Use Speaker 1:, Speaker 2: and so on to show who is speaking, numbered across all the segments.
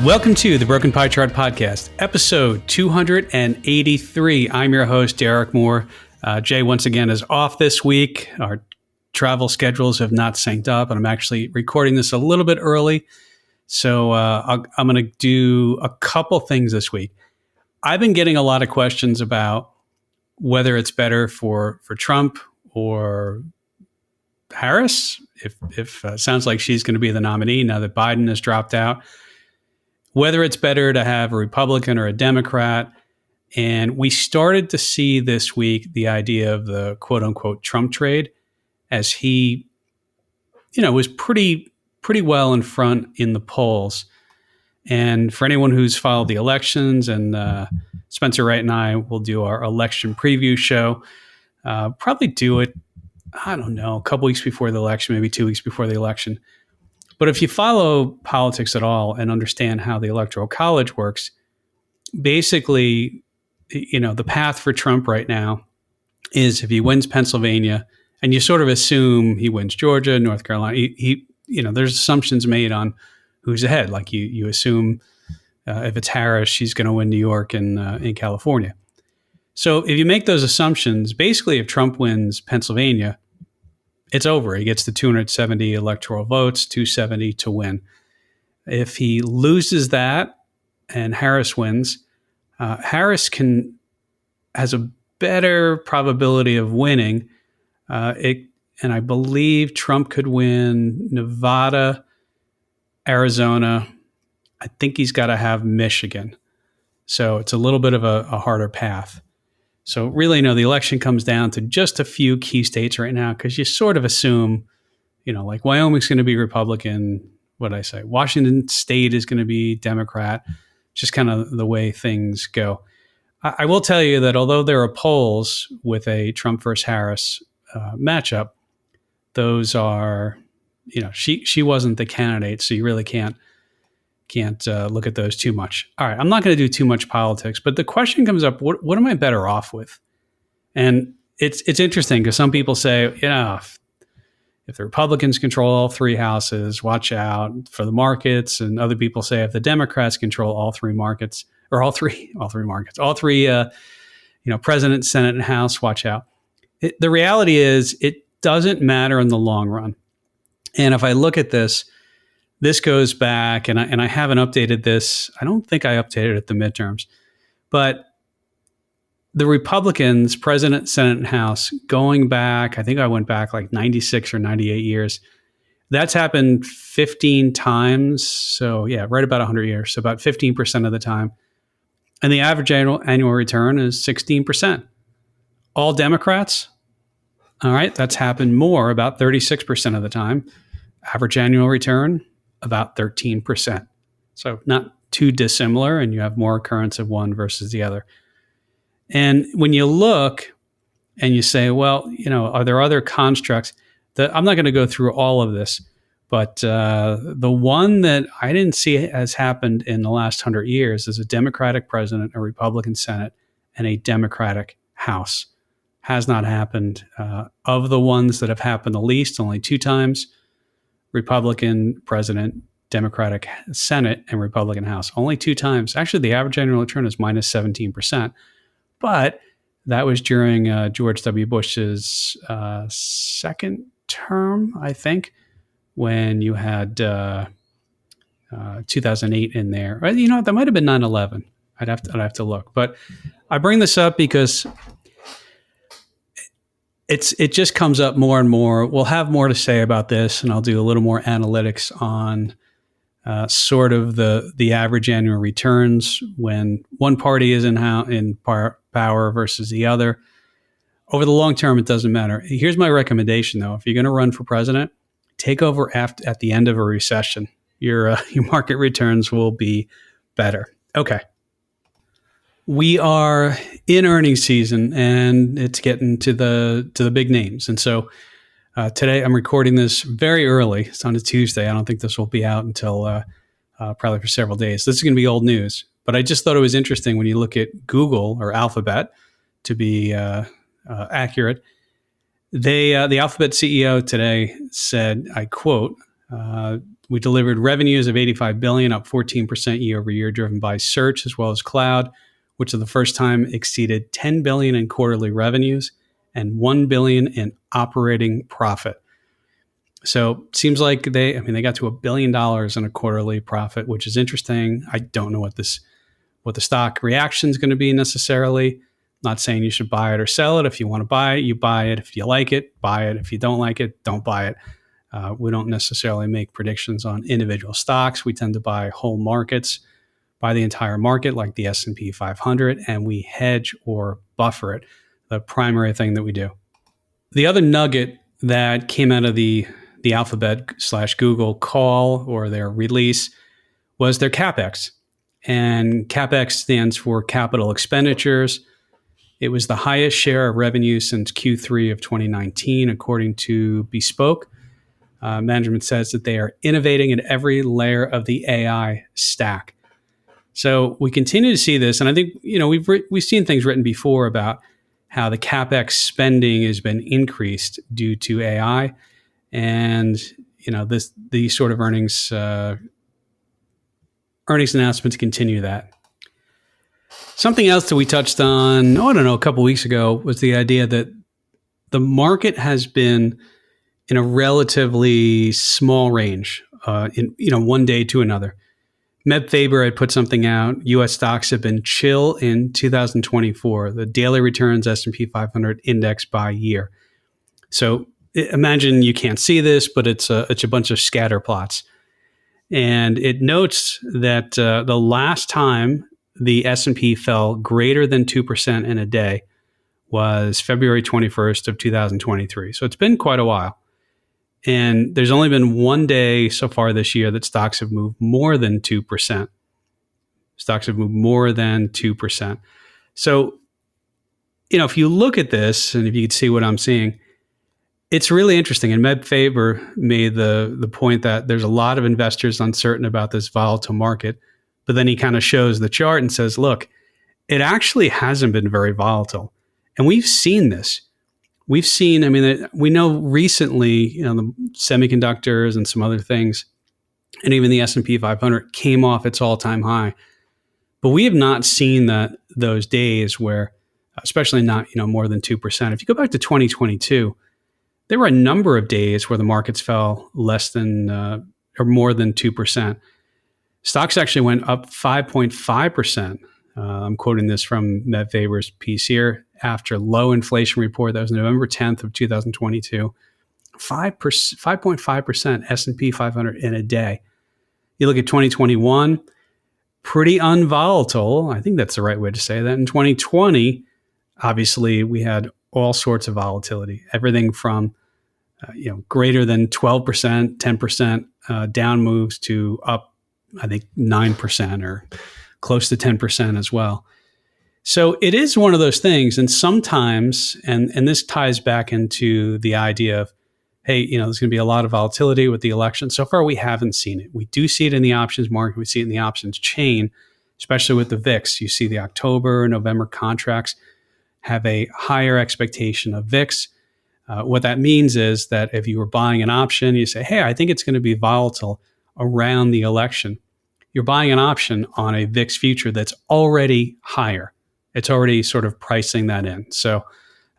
Speaker 1: Welcome to the Broken Pie Chart Podcast, episode 283. I'm your host, Derek Moore. Jay, once again, is off this week. Our travel schedules have not synced up, and I'm actually recording this a little bit early. So I'm going to do a couple things this week. I've been getting a lot of questions about whether it's better for Trump or Harris, if sounds like she's going to be the nominee now that Biden has dropped out, whether it's better to have a Republican or a Democrat. And we started to see this week the idea of the quote unquote Trump trade, as he, was pretty well in front in the polls. And for anyone who's followed the elections, and Spencer Wright and I will do our election preview show, probably do it, I don't know, a couple weeks before the election, maybe 2 weeks before the election. But if you follow politics at all and understand how the Electoral College works, basically, the path for Trump right now is if he wins Pennsylvania, and you sort of assume he wins Georgia, North Carolina, there's assumptions made on who's ahead. Like you assume if it's Harris, she's going to win New York and in California. So if you make those assumptions, basically if Trump wins Pennsylvania, it's over. He gets the 270 electoral votes, 270 to win. If he loses that and Harris wins, Harris has a better probability of winning. And I believe Trump could win Nevada, Arizona. I think he's got to have Michigan. So it's a little bit of a harder path. So really, the election comes down to just a few key states right now, because you sort of assume, like Wyoming's going to be Republican. What did I say? Washington State is going to be Democrat. Just kind of the way things go. I will tell you that although there are polls with a Trump versus Harris matchup, those are, she wasn't the candidate, so you really can't look at those too much. All right, I'm not going to do too much politics, but the question comes up: what am I better off with? And it's interesting because some people say, if the Republicans control all three houses, watch out for the markets, and other people say if the Democrats control all three markets, or all three President, Senate, and House, watch out. The reality is, it doesn't matter in the long run. And if I look at this goes back, and I haven't updated this. I don't think I updated it at the midterms, but the Republicans, President, Senate, and House, going back, I think I went back like 96 or 98 years. That's happened 15 times. So yeah, right about 100 years. So about 15% of the time. And the average annual return is 16%. All Democrats, all right, that's happened more, about 36% of the time. Average annual return, about 13%. So not too dissimilar, and you have more occurrence of one versus the other. And when you look and you say, well, are there other constructs that I'm not going to go through all of this, but the one that I didn't see has happened in the last 100 years is a Democratic president, a Republican Senate, and a Democratic House. Has not happened. Of the ones that have happened the least, only 2 times. Republican president, Democratic Senate, and Republican House. Only 2 times. Actually, the average annual return is minus 17%. But that was during George W. Bush's second term, I think, when you had 2008 in there. Or, that might have been 9/11. I'd have to look. But I bring this up because it just comes up more and more. We'll have more to say about this, and I'll do a little more analytics on sort of the average annual returns when one party is in power versus the other. Over the long term, it doesn't matter. Here's my recommendation, though. If you're going to run for president, take over at the end of a recession. Your market returns will be better. Okay. We are in earnings season, and it's getting to the big names. And so today I'm recording this very early. It's on a Tuesday. I don't think this will be out until probably for several days. This is going to be old news. But I just thought it was interesting when you look at Google, or Alphabet, to be accurate. The Alphabet CEO today said, I quote, We delivered revenues of $85 billion, up 14% year over year, driven by search as well as cloud, which for the first time exceeded $10 billion in quarterly revenues and $1 billion in operating profit. So it seems like they got to $1 billion in a quarterly profit, which is interesting. I don't know what the stock reaction is going to be necessarily. Not saying you should buy it or sell it. If you want to buy it, you buy it. If you like it, buy it. If you don't like it, don't buy it. We don't necessarily make predictions on individual stocks. We tend to buy whole markets, buy the entire market like the S&P 500, and we hedge or buffer it, the primary thing that we do. The other nugget that came out of the Alphabet/Google call or their release was their CapEx. And CapEx stands for capital expenditures. It was the highest share of revenue since Q3 of 2019, according to Bespoke. Management says that they are innovating in every layer of the AI stack. So we continue to see this, and I think we've seen things written before about how the CapEx spending has been increased due to AI, and these sort of earnings announcements continue that. Something else that we touched on, a couple weeks ago, was the idea that the market has been in a relatively small range, one day to another. Meb Faber had put something out. U.S. stocks have been chill in 2024, the daily returns S&P 500 index by year. So imagine you can't see this, but it's a bunch of scatter plots. And it notes that the last time the S&P fell greater than 2% in a day was February 21st of 2023. So it's been quite a while. And there's only been one day so far this year that stocks have moved more than 2%. Stocks have moved more than 2%. So, if you look at this and if you could see what I'm seeing, it's really interesting. And Meb Faber made the point that there's a lot of investors uncertain about this volatile market. But then he kind of shows the chart and says, look, it actually hasn't been very volatile. And we've seen this. We've seen, we know recently, the semiconductors and some other things, and even the S&P 500 came off its all-time high. But we have not seen those days where, especially not, more than 2%. If you go back to 2022, there were a number of days where the markets fell less than or more than 2%. Stocks actually went up 5.5%. I'm quoting this from Meb Faber's piece here. After low inflation report, that was November 10th of 2022, 5.5% S&P 500 in a day. You look at 2021, pretty unvolatile. I think that's the right way to say that. In 2020, obviously, we had all sorts of volatility, everything from greater than 12%, 10% down moves to up, I think, 9% or close to 10% as well. So it is one of those things. And sometimes, and this ties back into the idea of, hey, there's going to be a lot of volatility with the election. So far, we haven't seen it. We do see it in the options market. We see it in the options chain, especially with the VIX. You see the October, November contracts have a higher expectation of VIX. What that means is that if you were buying an option, you say, hey, I think it's going to be volatile around the election. You're buying an option on a VIX future that's already higher. It's already sort of pricing that in. So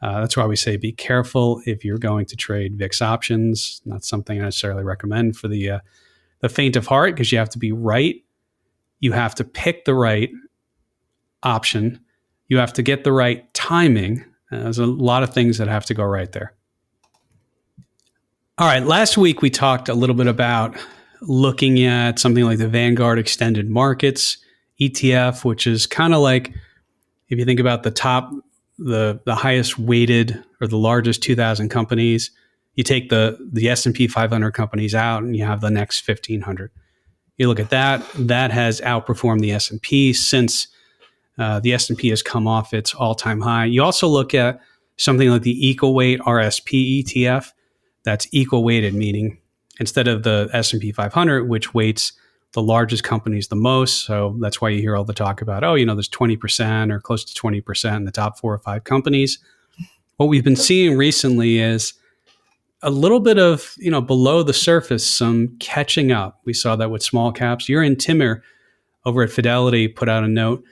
Speaker 1: that's why we say be careful if you're going to trade VIX options. Not something I necessarily recommend for the faint of heart, because you have to be right. You have to pick the right option. You have to get the right timing. There's a lot of things that have to go right there. All right. Last week, we talked a little bit about looking at something like the Vanguard Extended Markets ETF, which is kind of like, if you think about the highest weighted or the largest 2,000 companies, you take the S&P 500 companies out and you have the next 1,500. You look at that has outperformed the S&P since the S&P has come off its all-time high. You also look at something like the Equal Weight RSP ETF. That's equal weighted, meaning instead of the S&P 500, which weights the largest companies the most. So that's why you hear all the talk about, there's 20% or close to 20% in the top 4 or 5 companies. What we've been seeing recently is a little bit of, below the surface, some catching up. We saw that with small caps. Urian Timmer over at Fidelity put out a note,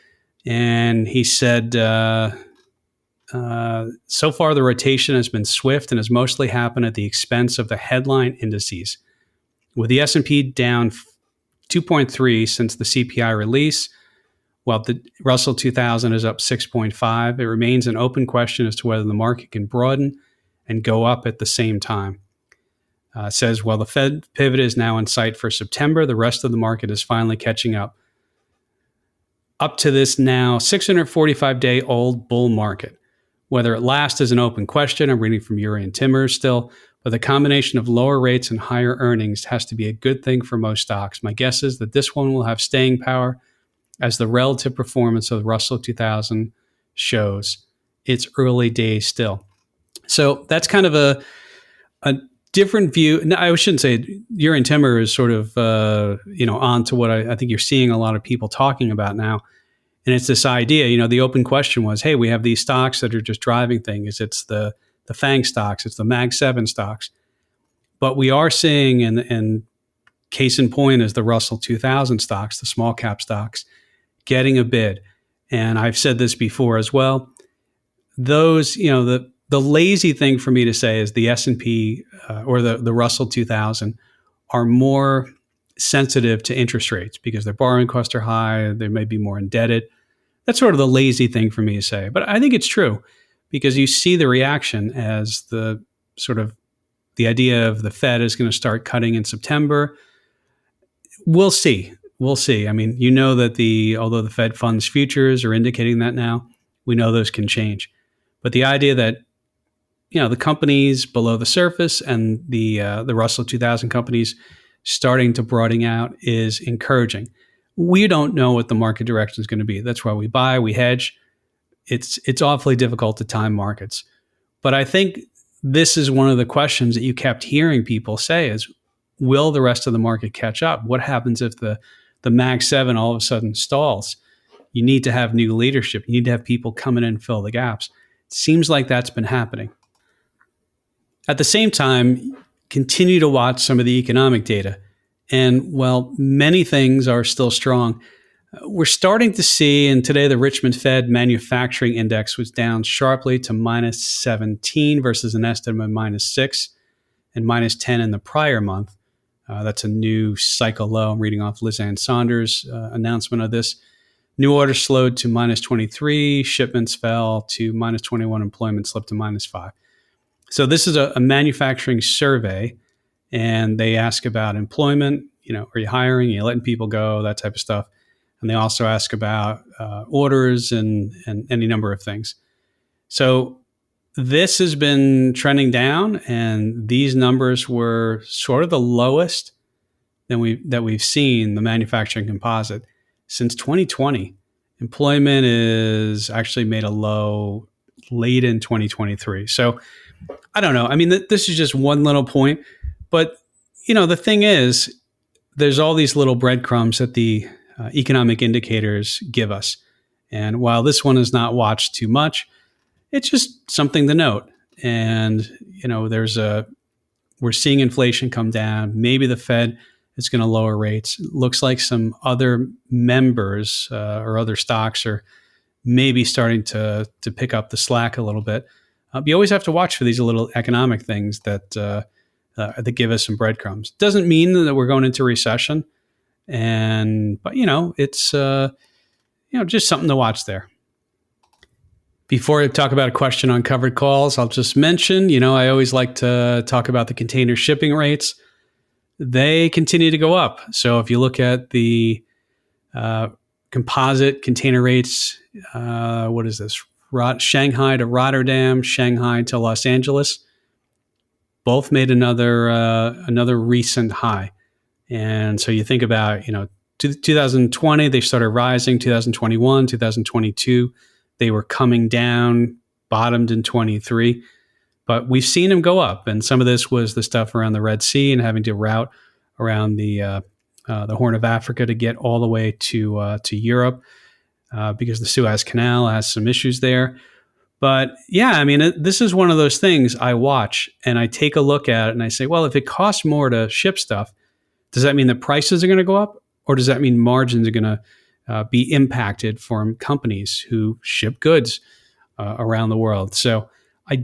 Speaker 1: and he said, so far the rotation has been swift and has mostly happened at the expense of the headline indices. With the S&P down 2.3 since the CPI release, while the Russell 2000 is up 6.5, it remains an open question as to whether the market can broaden and go up at the same time. Says, while the Fed pivot is now in sight for September, the rest of the market is finally catching up to this now 645-day-old bull market. Whether it lasts is an open question. I'm reading from Urian Timmer still, but the combination of lower rates and higher earnings has to be a good thing for most stocks. My guess is that this one will have staying power as the relative performance of the Russell 2000 shows. It's early days still. So that's kind of a different view. No, I shouldn't say Urian Timmer is sort of, on to what I think you're seeing a lot of people talking about now. And it's this idea, the open question was, hey, we have these stocks that are just driving things. It's the FANG stocks, it's the Mag 7 stocks. But we are seeing, and case in point is the Russell 2000 stocks, the small cap stocks, getting a bid. And I've said this before as well. Those, the lazy thing for me to say is the S&P or the Russell 2000 are more sensitive to interest rates because their borrowing costs are high. They may be more indebted. That's sort of the lazy thing for me to say. But I think it's true because you see the reaction as the sort of the idea of the Fed is going to start cutting in September. We'll see. I mean, that although the Fed funds futures are indicating that now, we know those can change. But the idea that, the companies below the surface and the Russell 2000 companies starting to broaden out is encouraging. We don't know what the market direction is going to be. That's why we buy, we hedge. It's awfully difficult to time markets. But I think this is one of the questions that you kept hearing people say is, will the rest of the market catch up? What happens if the Mag 7 all of a sudden stalls? You need to have new leadership. You need to have people come in and fill the gaps. It seems like that's been happening. At the same time, continue to watch some of the economic data. And while many things are still strong, we're starting to see, and today the Richmond Fed Manufacturing Index was down sharply to minus 17 versus an estimate of minus 6 and minus 10 in the prior month. That's a new cycle low. I'm reading off Liz Ann Saunders' announcement of this. New orders slowed to minus 23, shipments fell to minus 21, employment slipped to minus 5. So this is a manufacturing survey, and they ask about employment. Are you hiring? Are you letting people go? That type of stuff. And they also ask about orders and any number of things. So this has been trending down, and these numbers were sort of the lowest that we've seen, the manufacturing composite, since 2020. Employment is actually made a low late in 2023. So I don't know. I mean, this is just one little point. But, the thing is, there's all these little breadcrumbs that the economic indicators give us. And while this one is not watched too much, it's just something to note. And, we're seeing inflation come down. Maybe the Fed is going to lower rates. It looks like some other members or other stocks are maybe starting to pick up the slack a little bit. You always have to watch for these little economic things that give us some breadcrumbs. Doesn't mean that we're going into recession, but it's just something to watch there. Before I talk about a question on covered calls, I'll just mention, I always like to talk about the container shipping rates. They continue to go up. So if you look at the composite container rates, what is this? Shanghai to Rotterdam, Shanghai to Los Angeles, both made another recent high. And so you think about, 2020, they started rising, 2021, 2022, they were coming down, bottomed in 23. But we've seen them go up. And some of this was the stuff around the Red Sea and having to route around the Horn of Africa to get all the way to Europe because the Suez Canal has some issues there. But yeah, I mean, this is one of those things I watch and I take a look at it and I say, well, if it costs more to ship stuff, does that mean the prices are going to go up? Or does that mean margins are going to be impacted from companies who ship goods around the world? So I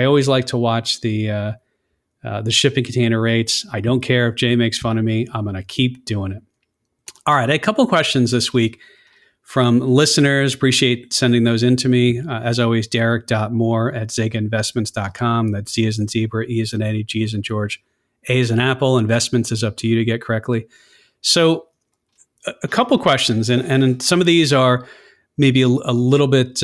Speaker 1: always like to watch the shipping container rates. I don't care if Jay makes fun of me. I'm going to keep doing it. All right. A couple of questions this week from listeners. Appreciate sending those in to me. As always, derek.moore@zegainvestments.com. That's Z as in zebra, E as in Eddie, G as in George, A as in Apple. Investments is up to you to get correctly. So a couple questions, and some of these are maybe a little bit,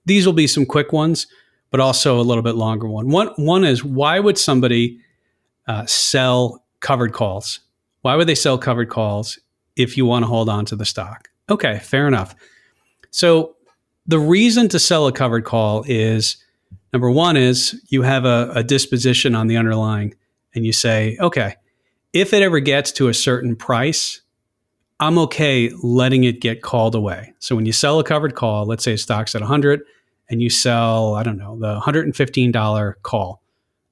Speaker 1: these will be some quick ones, but also a little bit longer one. One is, why would somebody sell covered calls? Why would they sell covered calls if you want to hold on to the stock? Okay, fair enough. So the reason to sell a covered call is, number one is you have a disposition on the underlying and you say, okay, if it ever gets to a certain price, I'm okay letting it get called away. So when you sell a covered call, let's say stock's at 100 and you sell, I don't know, the $115 call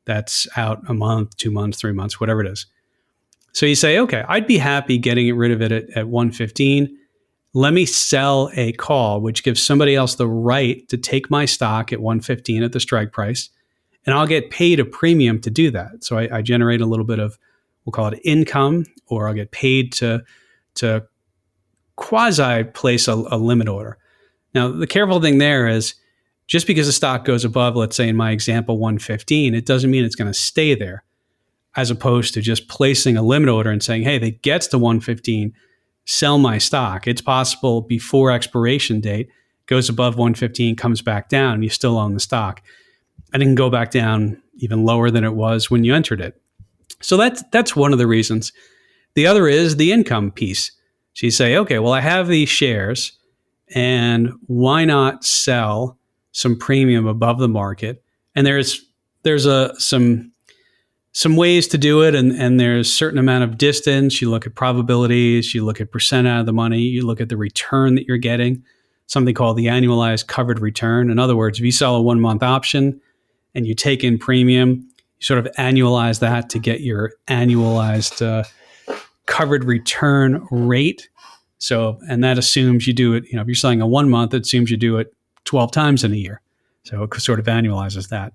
Speaker 1: that's out a month, 2 months, 3 months, whatever it is. So you say, okay, I'd be happy getting rid of it at 115. Let me sell a call, which gives somebody else the right to take my stock at 115 at the strike price, and I'll get paid a premium to do that. So I generate a little bit of, we'll call it income, or I'll get paid to quasi place a limit order. Now, the careful thing there is, just because the stock goes above, let's say in my example, 115, it doesn't mean it's going to stay there, as opposed to just placing a limit order and saying, hey, if it gets to 115, sell my stock. It's possible before expiration date, goes above 115, comes back down, and you still own the stock. And it can go back down even lower than it was when you entered it. So that's one of the reasons. The other is the income piece. So you say, okay, well, I have these shares, and why not sell some premium above the market? And there's some ways to do it, and there's a certain amount of distance. You look at probabilities, you look at percent out of the money, you look at the return that you're getting, something called the annualized covered return. In other words, if you sell a 1 month option and you take in premium, you sort of annualize that to get your annualized covered return rate. So, and that assumes you do it, if you're selling a 1 month, it assumes you do it 12 times in a year. So it sort of annualizes that.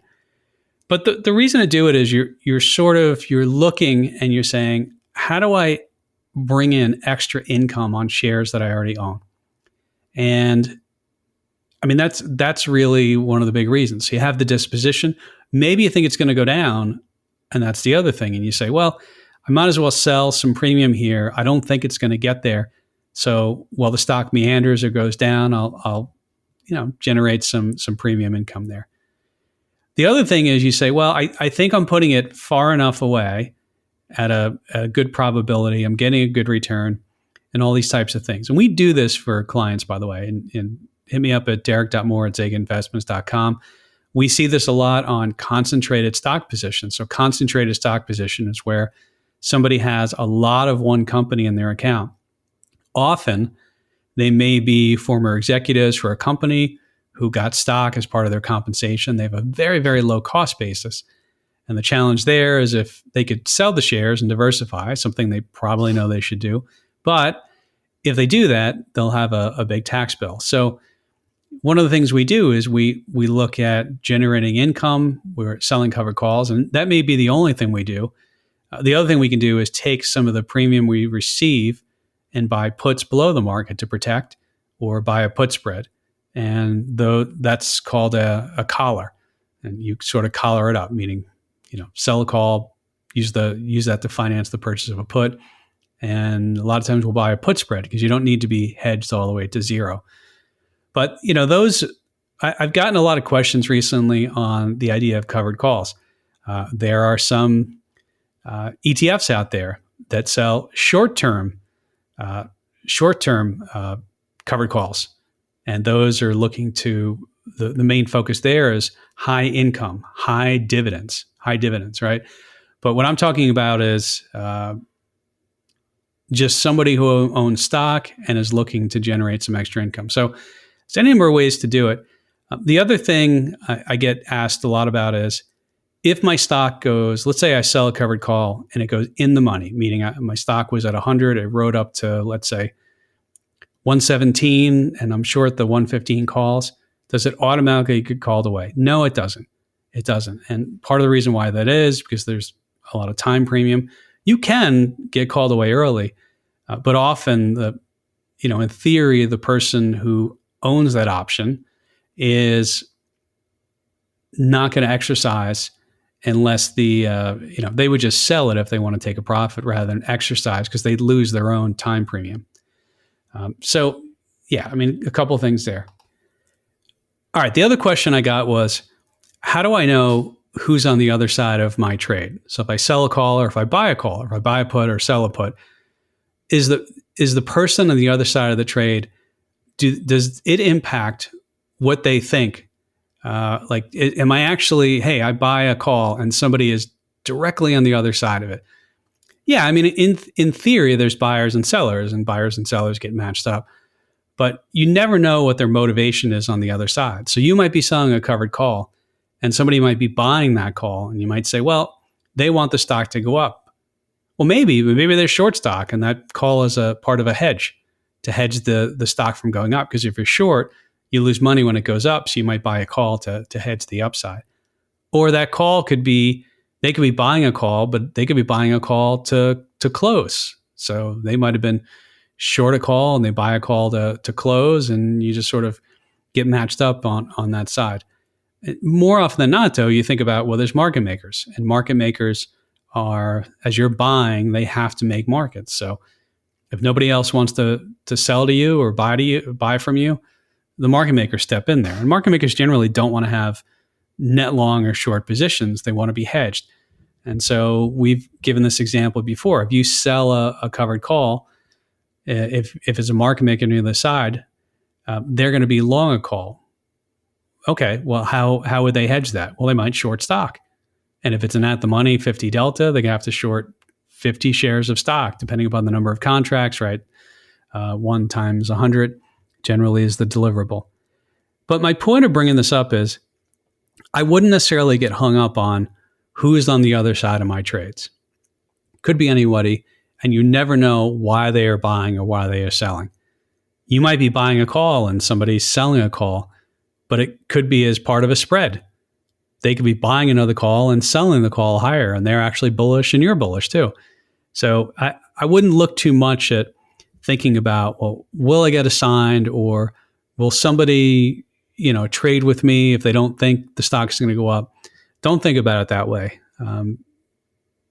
Speaker 1: But the reason to do it is you're looking and you're saying, how do I bring in extra income on shares that I already own? And I mean, that's really one of the big reasons. So you have the disposition. Maybe you think it's going to go down, and that's the other thing. And you say, well, I might as well sell some premium here. I don't think it's going to get there. So while the stock meanders or goes down, I'll generate some premium income there. The other thing is you say, well, I think I'm putting it far enough away at a good probability. I'm getting a good return and all these types of things. And we do this for clients, by the way, and hit me up at derek.moore@zegainvestments.com. We see this a lot on concentrated stock positions. So concentrated stock position is where somebody has a lot of one company in their account. Often they may be former executives for a company who got stock as part of their compensation. They have a very, very low cost basis. And the challenge there is if they could sell the shares and diversify, something they probably know they should do. But if they do that, they'll have a big tax bill. So one of the things we do is we look at generating income. We're selling covered calls, and that may be the only thing we do. The other thing we can do is take some of the premium we receive and buy puts below the market to protect, or buy a put spread. And that's called a collar, and you sort of collar it up, meaning, sell a call, use that to finance the purchase of a put. And a lot of times we'll buy a put spread because you don't need to be hedged all the way to zero. But I've gotten a lot of questions recently on the idea of covered calls. There are some ETFs out there that sell short-term covered calls. And those are looking to, the main focus there is high income, high dividends, right? But what I'm talking about is just somebody who owns stock and is looking to generate some extra income. So There's any number of ways to do it. The other thing I get asked a lot about is if my stock goes, let's say I sell a covered call and it goes in the money, meaning my stock was at 100, it rode up to, let's say, 117, and I'm short the 115 calls. Does it automatically get called away? No, it doesn't. It doesn't. And part of the reason why that is because there's a lot of time premium. You can get called away early, but often in theory, the person who owns that option is not going to exercise unless they would just sell it if they want to take a profit rather than exercise because they'd lose their own time premium. A couple of things there. All right. The other question I got was, how do I know who's on the other side of my trade? So if I sell a call or if I buy a call, or if I buy a put or sell a put, is the person on the other side of the trade, does it impact what they think? Am I actually, hey, I buy a call and somebody is directly on the other side of it? Yeah, I mean, in theory, there's buyers and sellers get matched up. But you never know what their motivation is on the other side. So you might be selling a covered call and somebody might be buying that call. And you might say, well, they want the stock to go up. Well, maybe they're short stock and that call is a part of a hedge to hedge the stock from going up. Because if you're short, you lose money when it goes up. So you might buy a call to hedge the upside. Or that call they could be buying a call, but they could be buying a call to close. So they might have been short a call and they buy a call to close, and you just sort of get matched up on that side. More often than not, though, you think about, well, there's market makers, and market makers are, as you're buying, they have to make markets. So if nobody else wants to sell to you or buy from you, the market makers step in there. And market makers generally don't want to have net long or short positions. They want to be hedged. And so we've given this example before. If you sell a covered call, if it's a market maker on the other side, they're going to be long a call. Okay, well, how would they hedge that? Well, they might short stock. And if it's an at the money 50 delta, they have to short 50 shares of stock, depending upon the number of contracts, right? 1 times 100 generally is the deliverable. But my point of bringing this up is I wouldn't necessarily get hung up on who is on the other side of my trades. Could be anybody, and you never know why they are buying or why they are selling. You might be buying a call and somebody's selling a call, but it could be as part of a spread. They could be buying another call and selling the call higher, and they're actually bullish and you're bullish too. So I wouldn't look too much at thinking about, well, will I get assigned, or will somebody, trade with me if they don't think the stock's going to go up? Don't think about it that way.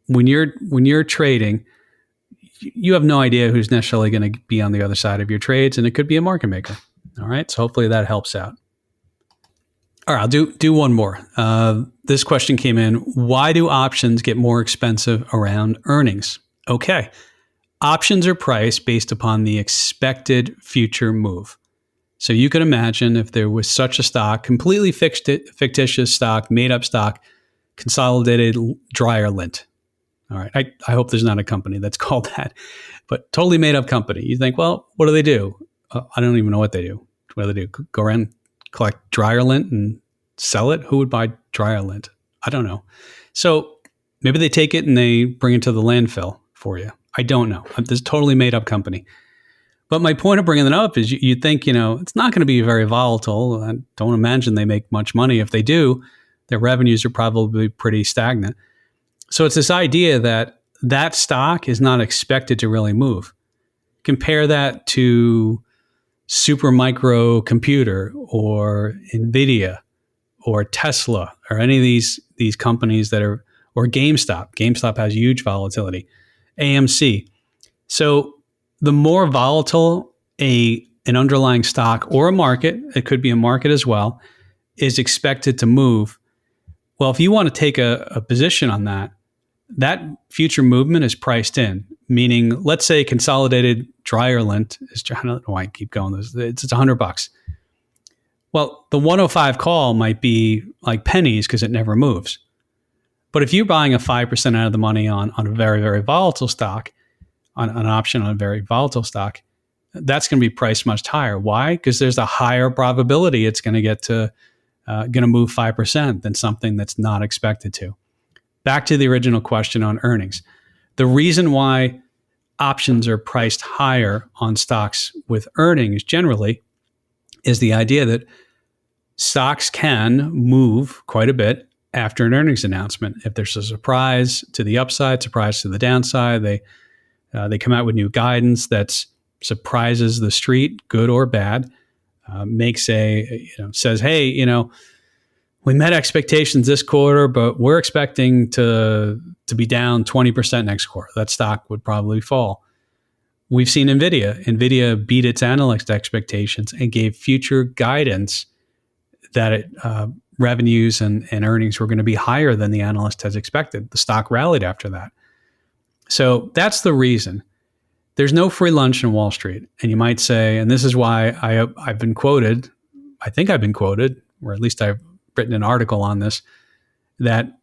Speaker 1: When you're trading, you have no idea who's necessarily going to be on the other side of your trades, and it could be a market maker. All right, so hopefully that helps out. All right, I'll do one more. This question came in: why do options get more expensive around earnings? Okay, options are priced based upon the expected future move. So you can imagine if there was such a stock, completely fictitious stock, made up stock, Consolidated Dryer Lint. All right. I hope there's not a company that's called that, but totally made up company. You think, well, what do they do? I don't even know what they do. What do they do? Go around, collect dryer lint and sell it? Who would buy dryer lint? I don't know. So maybe they take it and they bring it to the landfill for you. I don't know. This totally made up company. But my point of bringing it up is you'd think, it's not going to be very volatile. I don't imagine they make much money. If they do, their revenues are probably pretty stagnant. So it's this idea that stock is not expected to really move. Compare that to Supermicro Computer or NVIDIA or Tesla or any of these companies that are, or GameStop. GameStop has huge volatility. AMC. So the more volatile an underlying stock or a market, it could be a market as well, is expected to move. Well, if you want to take a position on that future movement is priced in, meaning let's say Consolidated Dryer Lint is, I don't know why I keep going, it's $100. Well, the 105 call might be like pennies because it never moves. But if you're buying a 5% out of the money on a very, very volatile stock, on an option on a very volatile stock, that's going to be priced much higher. Why? Because there's a higher probability it's going to get to going to move 5% than something that's not expected to. Back to the original question on earnings. The reason why options are priced higher on stocks with earnings generally is the idea that stocks can move quite a bit after an earnings announcement. If there's a surprise to the upside, surprise to the downside, they come out with new guidance that surprises the street, good or bad, says, hey, we met expectations this quarter, but we're expecting to be down 20% next quarter. That stock would probably fall. We've seen NVIDIA. NVIDIA beat its analyst expectations and gave future guidance that revenues and earnings were going to be higher than the analyst has expected. The stock rallied after that. So that's the reason. There's no free lunch in Wall Street. And you might say, and this is why I've been quoted, I think I've been quoted, or at least I've written an article on this, that,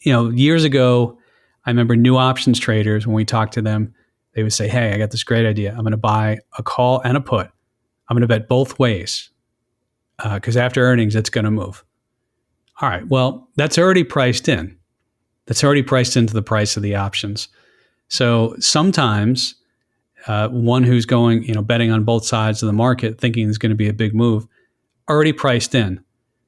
Speaker 1: years ago, I remember new options traders, when we talked to them, they would say, hey, I got this great idea. I'm going to buy a call and a put. I'm going to bet both ways because after earnings, it's going to move. All right, well, that's already priced in. That's already priced into the price of the options. So sometimes one who's going, betting on both sides of the market, thinking there's going to be a big move, already priced in.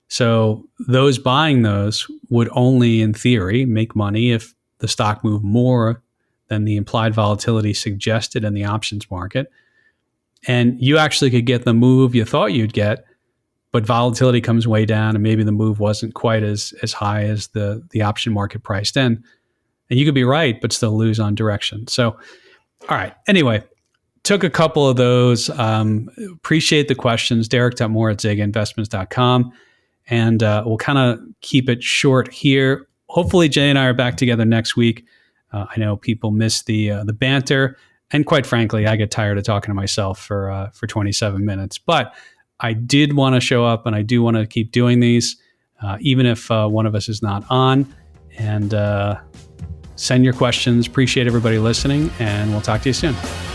Speaker 1: So those buying those would only, in theory, make money if the stock moved more than the implied volatility suggested in the options market. And you actually could get the move you thought you'd get, but volatility comes way down and maybe the move wasn't quite as high as the option market priced in. And you could be right, but still lose on direction. So, all right. Anyway, took a couple of those. Appreciate the questions. Derek.moore@zegainvestments.com. And we'll kind of keep it short here. Hopefully, Jay and I are back together next week. I know people miss the banter. And quite frankly, I get tired of talking to myself for 27 minutes. But I did want to show up, and I do want to keep doing these, even if one of us is not on. And send your questions. Appreciate everybody listening, and we'll talk to you soon.